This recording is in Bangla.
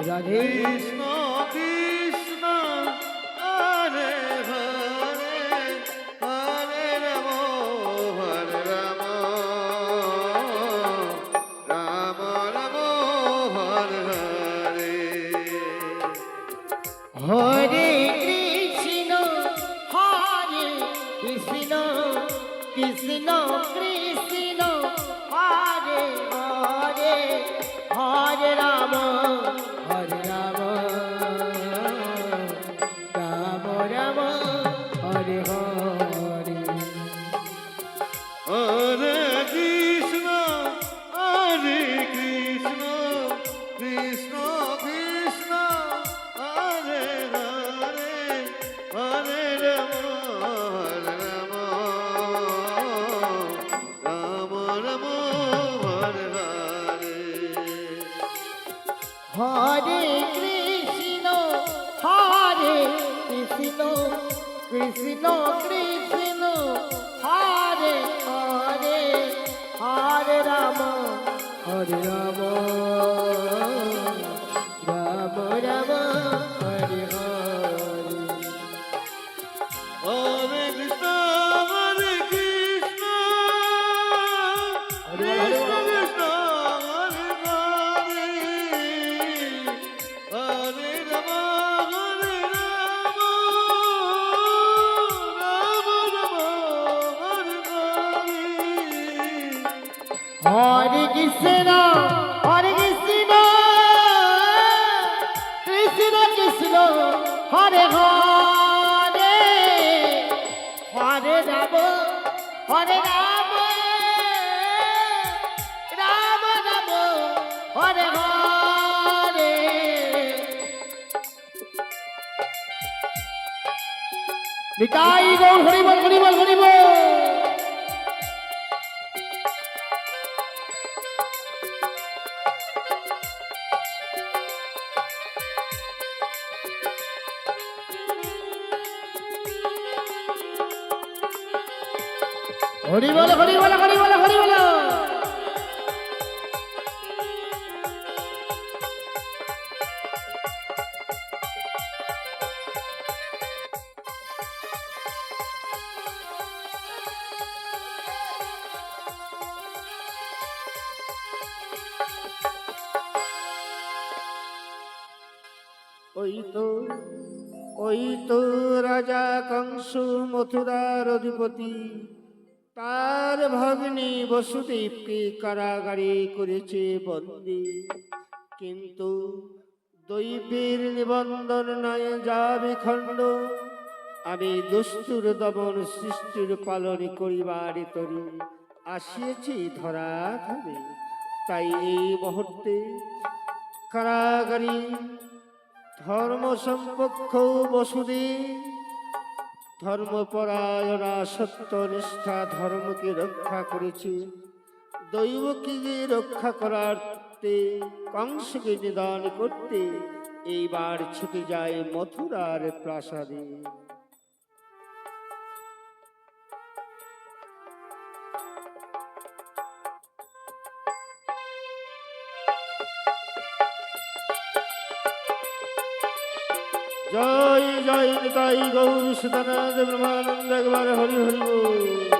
রাধে কৃষ্ণ কৃষ্ণ হরে হরে হরে রাম রাম রাম হরে হরে হরে কৃষ্ণ কৃষ্ণ কৃষ্ণ হরে হরে হরে রাম রাম রাম হরে হরে হরে কৃষ্ণ কৃষ্ণ কৃষ্ণ হরে হরে হরে রাম রাম রাম হরে হরে হরে কৃষ্ণ কৃষ্ণ কৃষ্ণ হরে হরে হরে রাম রাম রাম হরে হরে হরে কৃষ্ণ কৃষ্ণ কৃষ্ণ হরে হরে হরে রাম হরে কৃষ্ণ কৃষ্ণ কৃষ্ণ হরে হরে হরে রাম রাম রাম হরে হরে নিতাই গৌর হরি বল হরি বল হরি বল হরি বল হরি বল হরি বল হরি বল ওই তো রাজা কংস মথুরার অধিপতি তার ভগ্নী বসুদেবকে কারাগারে করেছে বন্দী, কিন্তু দৈবের নিবন্ধন নয় যাবে খণ্ড। আমি দুষ্টুর দমন সৃষ্টির পালন করিবার তরি আসিয়েছি ধরা ধামে। তাই এই মুহূর্তে কারাগারী ধর্ম সম্পক্ষ বসুদেব ধর্মপরায়ণা সত্যনিষ্ঠা ধর্মকে রক্ষা করেছে। দৈবকে রক্ষা করাতে কংসকে নিধন করতে এইবার ছুটে যায় মথুরার প্রাসাদে। জয় জয় নিতাই গৌর সুদানাথ ব্রহ্মানন্দ একবার হরি হরি বল।